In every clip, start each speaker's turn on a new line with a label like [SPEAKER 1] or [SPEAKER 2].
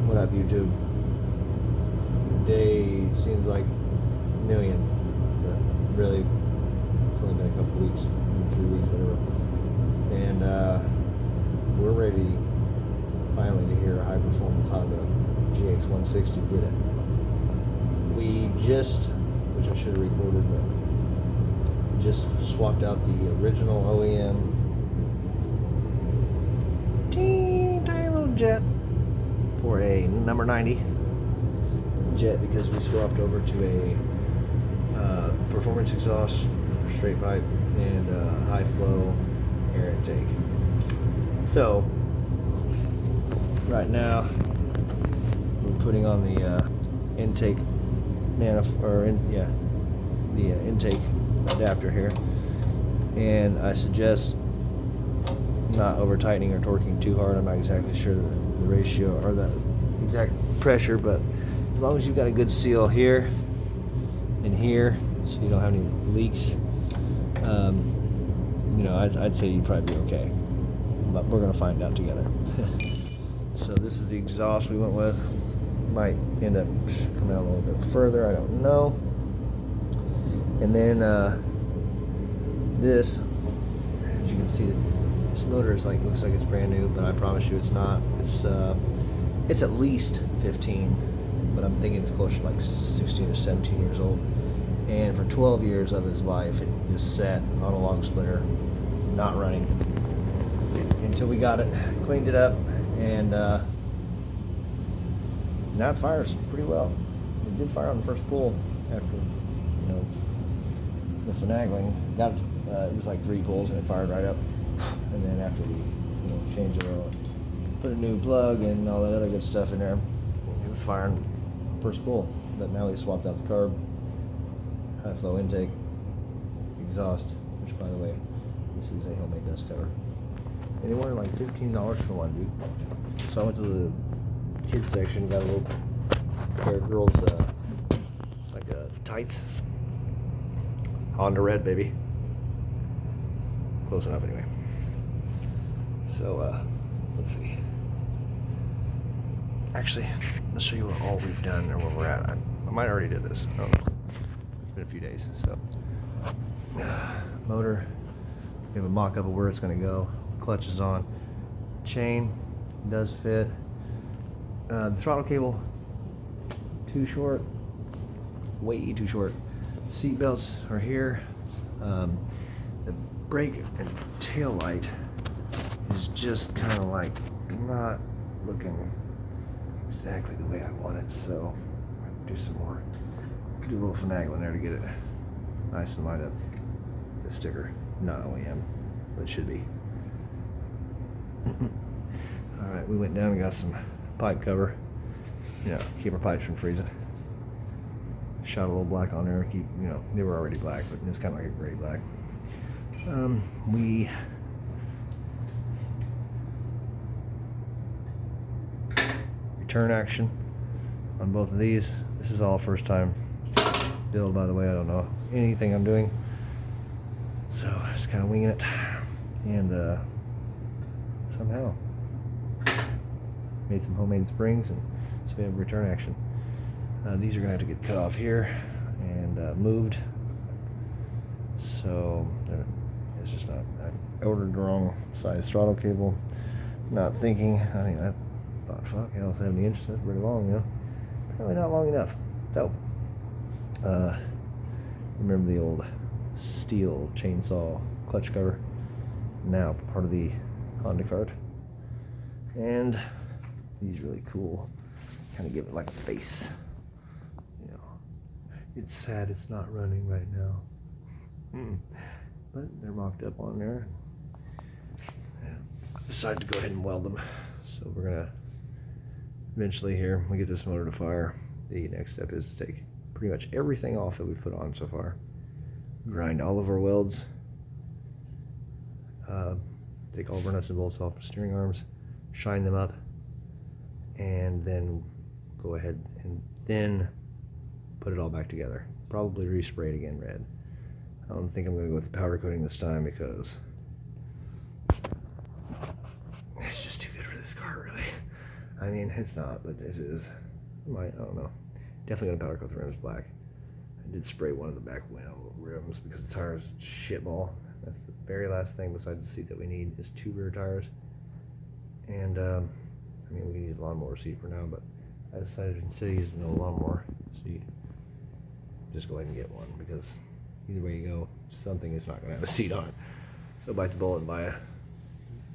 [SPEAKER 1] What up, YouTube? Day seems like a million, but really, it's only been a couple weeks, 3 weeks, whatever. And we're ready finally to hear a high-performance Honda GX160 get it. We just, which I should have recorded, but just swapped out the original OEM teeny tiny little Jet for a number 90 Jet because we swapped over to a performance exhaust, straight pipe, and high flow air intake. So right now we're putting on the intake intake adapter here, and I suggest not over tightening or torquing too hard. I'm not exactly sure the ratio or the exact pressure, but as long as you've got a good seal here and here, so you don't have any leaks, I'd say you'd probably be okay. But we're gonna find out together. So this is the exhaust we went with. Might end up coming out a little bit further, I don't know. And then this, as you can see, this motor is looks like it's brand new, but I promise you it's not. It's at least 15, but I'm thinking it's closer to like 16 or 17 years old. And for 12 years of its life, it just sat on a long splitter, not running, until we got it, cleaned it up, and now it fires pretty well. It did fire on the first pull after, the finagling. Got it was like 3 pulls and it fired right up. And then after we, changed the oil, put a new plug and all that other good stuff in there, it was firing first pull. But now we swapped out the carb, high flow intake, exhaust, which by the way, this is a homemade dust cover. And they wanted like $15 for one, dude. So I went to the kids section, got a little pair of girls, tights. Honda red, baby. Close enough anyway. So, let's see. Actually, let's show you what all we've done or where we're at. I might already did this. I don't know. It's been a few days. So, motor. We have a mock-up of where it's going to go. Clutch is on. Chain does fit. The throttle cable, too short. Way too short. Seat belts are here. The brake and tail light is just kind of like not looking exactly the way I want it, so I'll do some more. Do a little finagling there to get it nice and lined up. The sticker, not OEM, but it should be. All right, we went down and got some pipe cover. Keep our pipes from freezing. Shot a little black on there. They were already black, but it's kind of like a gray black. We return action on both of these. This is all first time build, by the way. I don't know anything I'm doing, so just kind of winging it, and somehow made some homemade springs, and so we have return action. These are gonna have to get cut off here and moved. So it's just not. I ordered the wrong size throttle cable, not thinking. I thought, fuck, hell, 70 inches, that's pretty long, Apparently not long enough. So, remember the old steel chainsaw clutch cover? Now part of the Honda cart. And these really cool, kind of give it like a face. It's sad it's not running right now. But they're mocked up on there. And I decided to go ahead and weld them. So we're gonna eventually here, we get this motor to fire. The next step is to take pretty much everything off that we've put on so far. Grind all of our welds. Take all of our nuts and bolts off the steering arms, shine them up, and then go ahead and then put it all back together. Probably respray it again red. I don't think I'm going to go with the powder coating this time because it's just too good for this car, really. I mean, it's not, but it is. I don't know. Definitely gonna powder coat the rims black. I did spray one of the back window rims because the tires shitball. That's the very last thing besides the seat that we need is 2 rear tires. And I mean, we can use a lawnmower seat for now, but I decided instead of using no lawnmower seat, just go ahead and get one, because either way you go, something is not gonna have a seat on it. So bite the bullet and buy a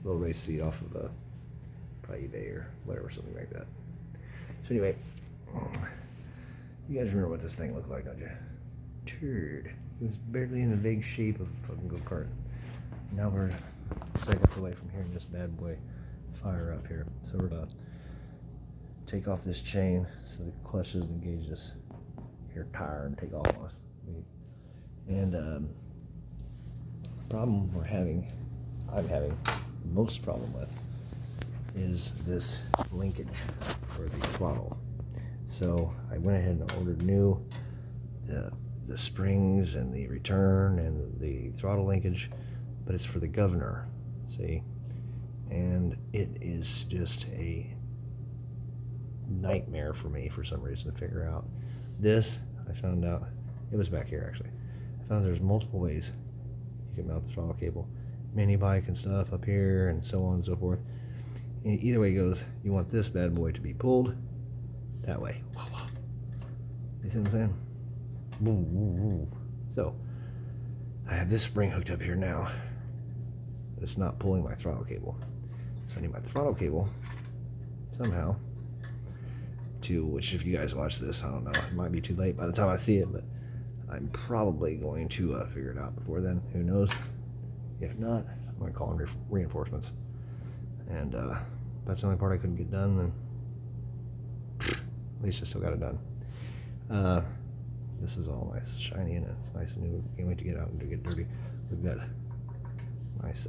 [SPEAKER 1] little race seat off of probably eBay or whatever, something like that. So anyway, you guys remember what this thing looked like, don't you? Turd. It was barely in the vague shape of a fucking go-kart. Now we're seconds away from hearing this bad boy fire up here. So we're about to take off this chain so the clutch doesn't engage this here tire and take off on us. And the problem I'm having the most problem with, is this linkage for the throttle. So I went ahead and ordered new, the springs and the return and the throttle linkage, but it's for the governor, see? And it is just a nightmare for me for some reason to figure out. This, I found out, it was back here actually. I found there's multiple ways you can mount the throttle cable. Mini bike and stuff up here and so on and so forth. And either way it goes, you want this bad boy to be pulled that way. You see what I'm saying? So, I have this spring hooked up here now, but it's not pulling my throttle cable. So I need my throttle cable somehow to, which if you guys watch this, I don't know, it might be too late by the time I see it, but I'm probably going to figure it out before then. Who knows? If not, I'm going to call in reinforcements. And that's the only part I couldn't get done, then at least I still got it done. This is all nice, shiny, and it's nice and new. Can't wait to get out and to get dirty. We've got nice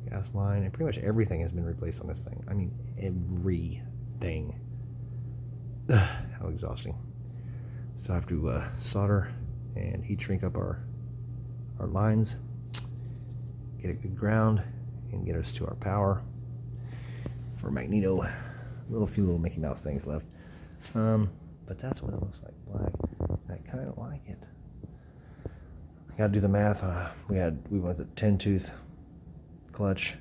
[SPEAKER 1] gas line, and pretty much everything has been replaced on this thing. I mean, everything. How exhausting. So I have to solder and heat shrink up our lines, get a good ground, and get us to our power for magneto. Few little Mickey Mouse things left, but that's what it looks like, black. And I kind of like it. I got to do the math. We went with a 10-tooth clutch,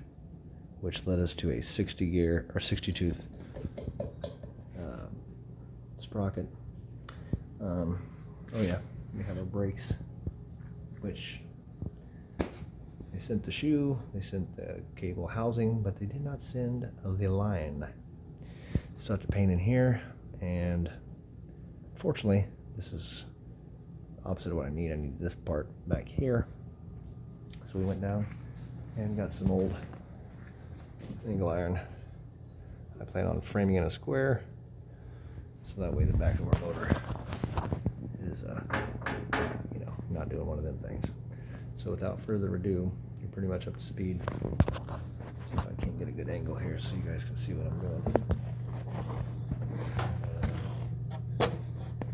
[SPEAKER 1] which led us to a 60 tooth sprocket. Oh yeah, we have our brakes, which they sent the shoe, they sent the cable housing, but they did not send the line. Start the paint in here, and fortunately, this is opposite of what I need. I need this part back here. So we went down and got some old angle iron. I plan on framing in a square, so that way the back of our motor is, not doing one of them things. So without further ado, you're pretty much up to speed. Let's see if I can't get a good angle here so you guys can see what I'm doing.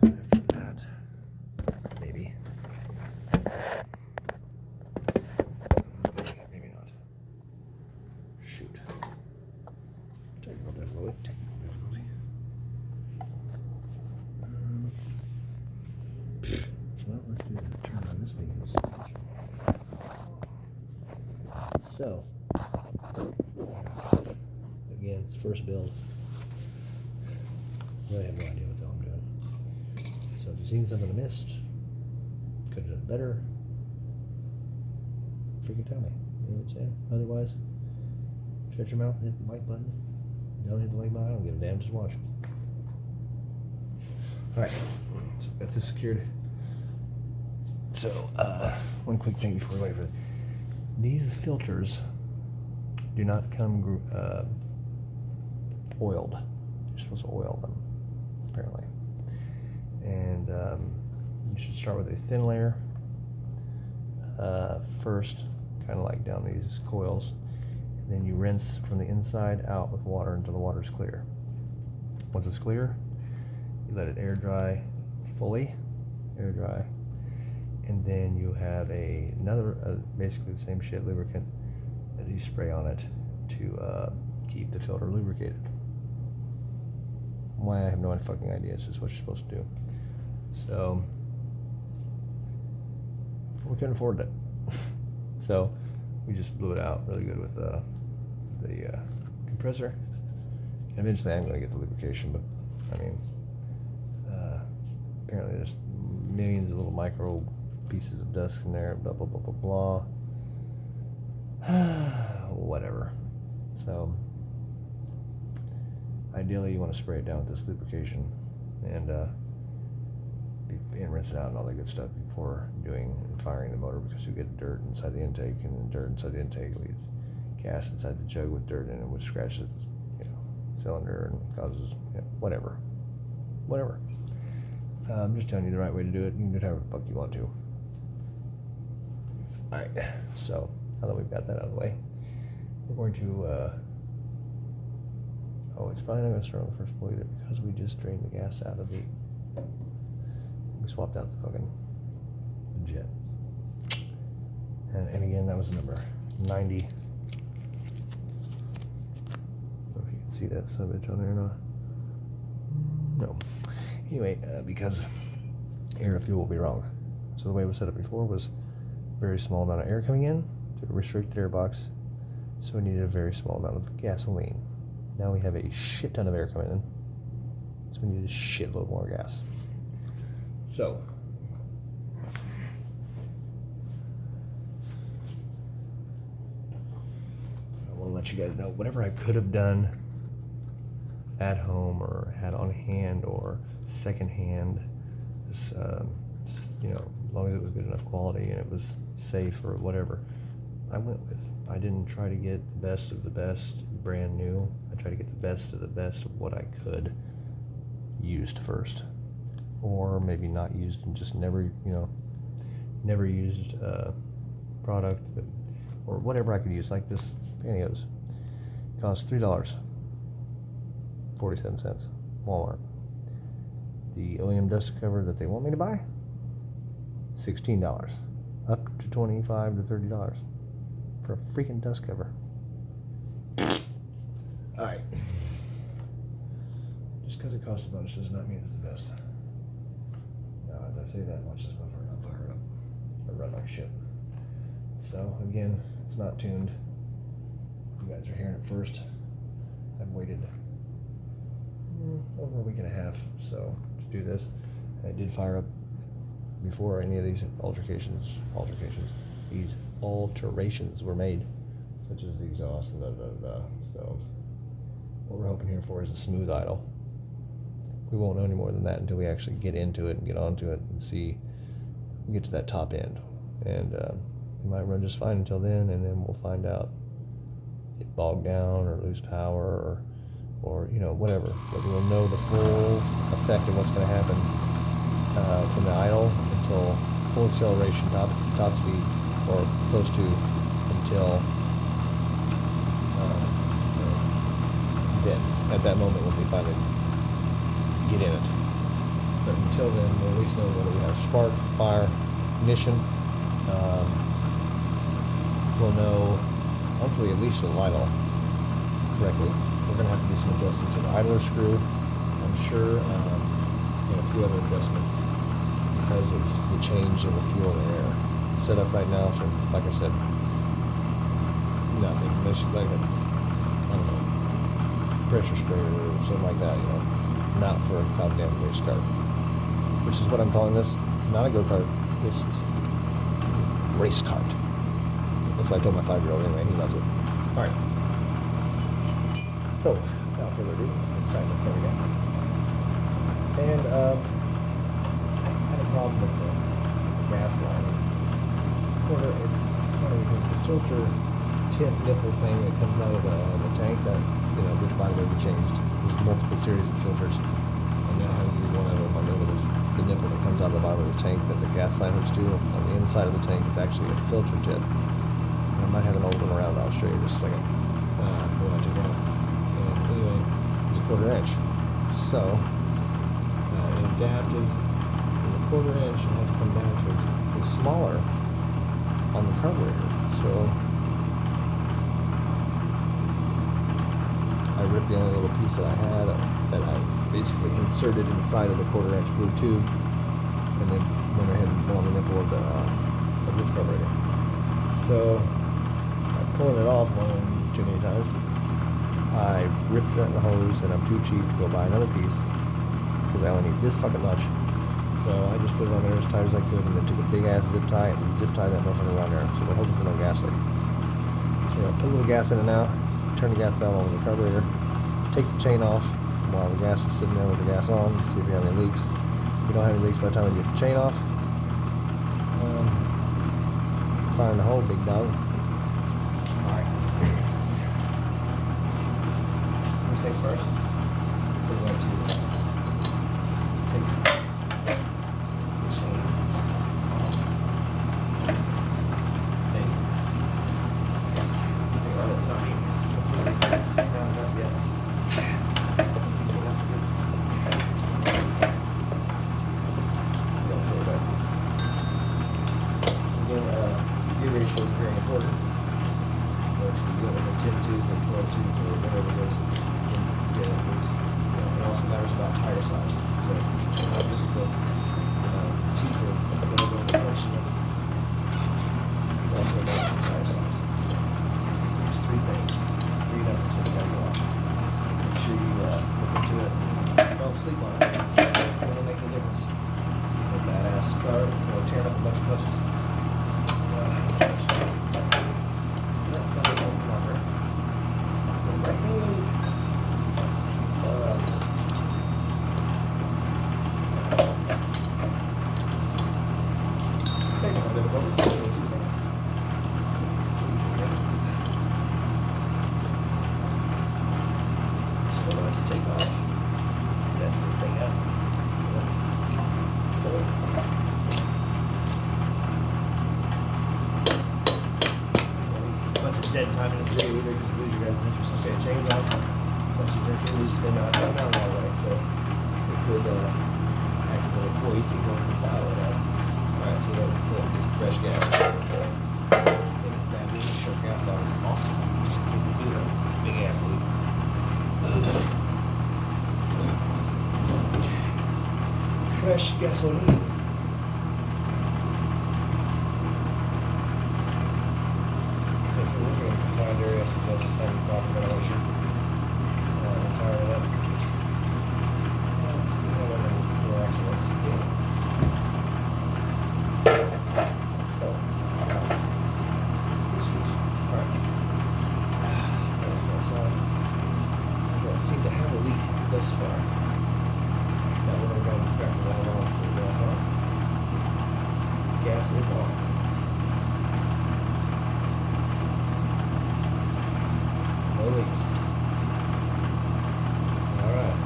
[SPEAKER 1] After that, maybe not. Shoot. Technical difficulty. Well, let's do the turn on this vehicle. So, again, it's first build. I have no idea what the hell I'm doing. So if you've seen something I missed, could have done it better, freaking tell me. You know what I'm saying? Otherwise, shut your mouth and hit the like button. Don't hit the like button. I don't give a damn. Just watch. Alright, so I've got this secured. So, one quick thing before we wait for it. These filters do not come oiled. You're supposed to oil them, apparently. And you should start with a thin layer first, kind of like down these coils. And then you rinse from the inside out with water until the water's clear. Once it's clear, you let it air dry fully, air dry. And then you have another, basically the same shit lubricant that you spray on it to keep the filter lubricated. Why, I have no fucking idea. It's just what you're supposed to do. So we couldn't afford it. So we just blew it out really good with the compressor. Eventually I'm going to get the lubrication, but I mean, apparently there's millions of little micro pieces of dust in there, blah, blah, blah, blah, blah. Whatever. So ideally you want to spray it down with this lubrication and rinse it out and all that good stuff before firing the motor, because you get dirt inside the intake, and dirt inside the intake leads gas inside the jug with dirt in it, which scratches cylinder and causes whatever. I'm just telling you the right way to do it. You can do it however the fuck you want to. Alright, so now that we've got that out of the way, we're going to it's probably not going to start on the first pull either, because we just drained the gas out of we swapped out the fucking jet. And again, that was the number 90. I don't know if you can see that son of a bitch on there or not. No. Anyway, because air to fuel will be wrong. So the way it was set up before was a very small amount of air coming in to a restricted air box. So we needed a very small amount of gasoline. Now we have a shit ton of air coming in. So we need a shitload more gas. So I want to let you guys know whatever I could have done at home or had on hand or second hand, as long as it was good enough quality and it was safe or whatever, I went with. I didn't try to get the best of the best brand new. I tried to get the best of what I could used first, or maybe not used and just never used product, or whatever I could use. Like this pantyhose cost $3.47 Walmart. The OEM dust cover that they want me to buy, $16, up to $25 to $30 for a freaking dust cover. All right, just because it costs a bunch does not mean it's the best. Now, as I say that, watch this motherfucker not fire up. I run like shit. So again, it's not tuned. You guys are hearing it first. I've waited over a week and a half so to do this. I did fire up before any of these alterations were made, such as the exhaust and So what we're hoping here for is a smooth idle. We won't know any more than that until we actually get into it and get onto it and see. We get to that top end, and it might run just fine until then, and then we'll find out it bogged down or lose power or whatever. But we'll know the full effect of what's going to happen from the idle until full acceleration, top speed, or close to, until then. At that moment when we finally get in it. But until then, we'll at least know whether we have spark, fire, ignition. We'll know, hopefully, at least it'll idle correctly. We're going to have to do some adjusting to the idler screw, I'm sure, and a few other adjustments because of the change in the fuel and air. It's set up right now for, like I said, nothing. Like a, pressure sprayer or something like that, not for a goddamn race car. Which is what I'm calling this. Not a go-kart. This is a race cart. That's what I told my 5-year-old anyway, and he loves it. Alright. So, without further ado, it's time to plug it in. And I had a problem with the gas line. It's funny because the filter tip nipple thing that comes out of the tank, that which by the way we changed. There's multiple series of filters, and that has the one of them under the nipple that comes out of the bottom of the tank that the gas line hooks to. On the inside of the tank, it's actually a filter tip. And I might have an old one around. I'll show you in just a second when I take it out. And anyway, it's a 1/4 inch. So it adapted from the 1/4 inch and had to come down to smaller on the carburetor. So I ripped the only little piece that I had that I basically inserted inside of the 1/4-inch blue tube, and then went ahead and went on the nipple of this carburetor. So pulling it off one too many times, I ripped out the hose, and I'm too cheap to go buy another piece because I only need this fucking much. So I just put it on there as tight as I could, and then took a big ass zip tie and zip tie that motherfucker around there. So we're hoping for no gas leak. So I put a little gas in it now, turn the gas valve on the carburetor, take the chain off while the gas is sitting there with the gas on, see if we have any leaks. If we don't have any leaks by the time we get the chain off, find the hole, big dog. Alright. First things first, we're going to take the chain off. Maybe. Yes. You think about it, not me. Completely. No, not yet. It's easy enough to do. Gear ratio is very important. So if you go with a 10 tooth or 12 tooth or whatever it is, it also matters about tire size. So not just the teeth or whatever in the clutch, it's also about tire size. So there's three things, three numbers that you gotta go off. Make sure you look into it and don't sleep on it, because it'll make a difference. A badass car, tearing up a bunch of clutches. So that's something to open up here. Right hand. Take a little bit of over. 2 seconds. Still going to take off. Mess the thing up. So. Dead time in this video either, just lose your guys' interest. Okay, chains off, clutches are free, spin out, it's not down all the way, so it could act as an employee if you want to file it out. Alright, so we're going to get some fresh gas. And it's bad news, the short gas valve is awesome, just in case we do have a big ass leak. Fresh gasoline. Find areas that's having proper ventilation. Fire it up. No accidents. So, alright. Let's go outside. I don't seem to have a leak thus far. Now we're going to go and crack the valve on for the gas on. Gas is on. No leaks. Alright.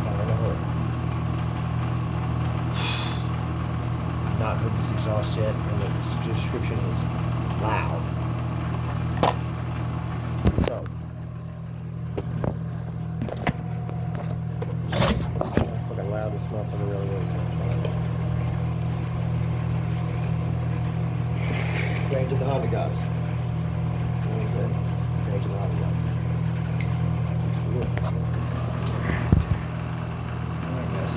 [SPEAKER 1] Fire in the hole. Not hooked this exhaust yet, and the description is loud. So. So fucking loud this motherfucker really is. Praying to the Honda gods. To the Honda gods. Just look. Alright, guys.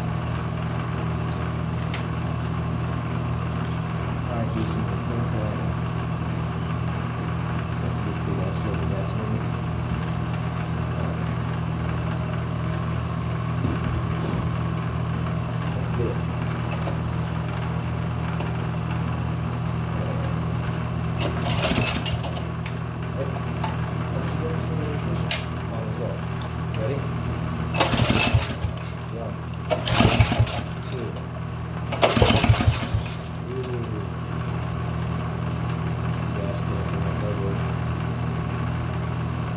[SPEAKER 1] Alright, do some careful except for this big ass load of gasoline. Let's do it. Ready? 1, 2. Some gas getting right over.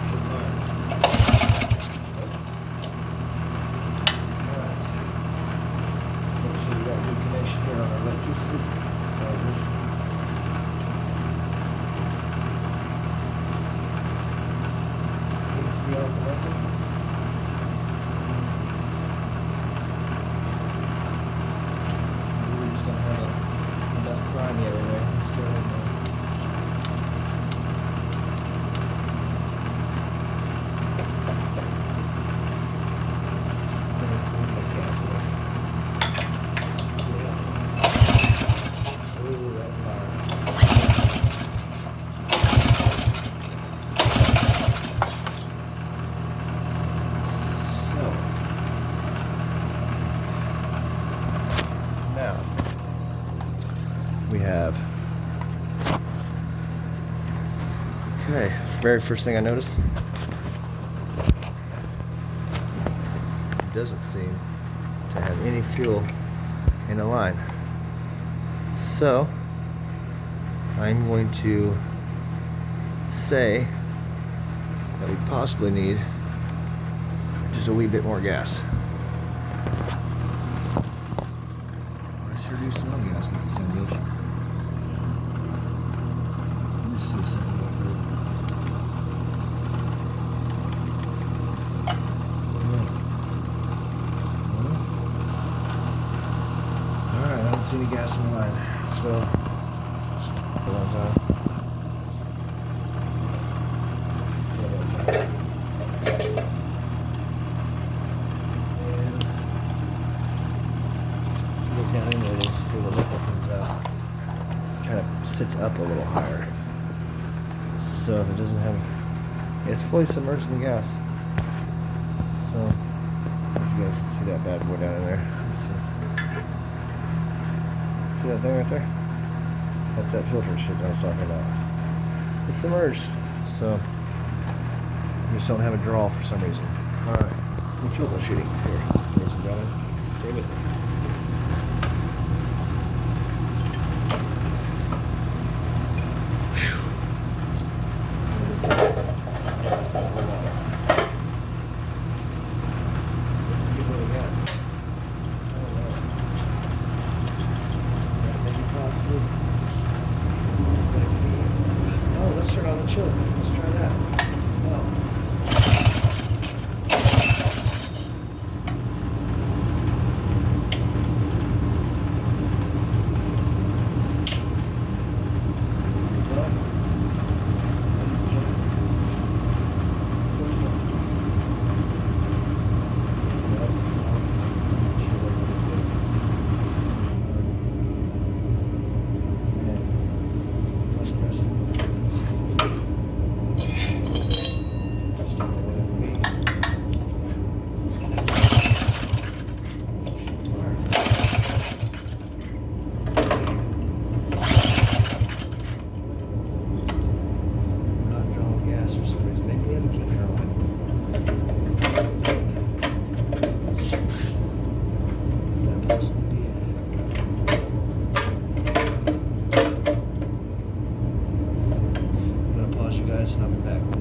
[SPEAKER 1] Should fire. Alright. Make sure we got good connection here on our electricity. Seems to be all connected. have. Okay, very first thing I noticed, it doesn't seem to have any fuel in the line. So I'm going to say that we possibly need just a wee bit more gas. I sure do smell gas like this thing goes. Let's see something about Alright, I don't see any gas in the line. So one time. And look down in there, there's a little lip that comes out. Kind of sits up a little higher. So if it doesn't have, it's fully submerged in gas. So if you guys can see that bad boy down in there. Let's see. See that thing right there? That's that filter shit I was talking about. It's submerged. So we just don't have a draw for some reason. Alright. I'm troubleshooting here, ladies and gentlemen. Stay with me. Oh, let's turn on the choke. Let's try that. Wow.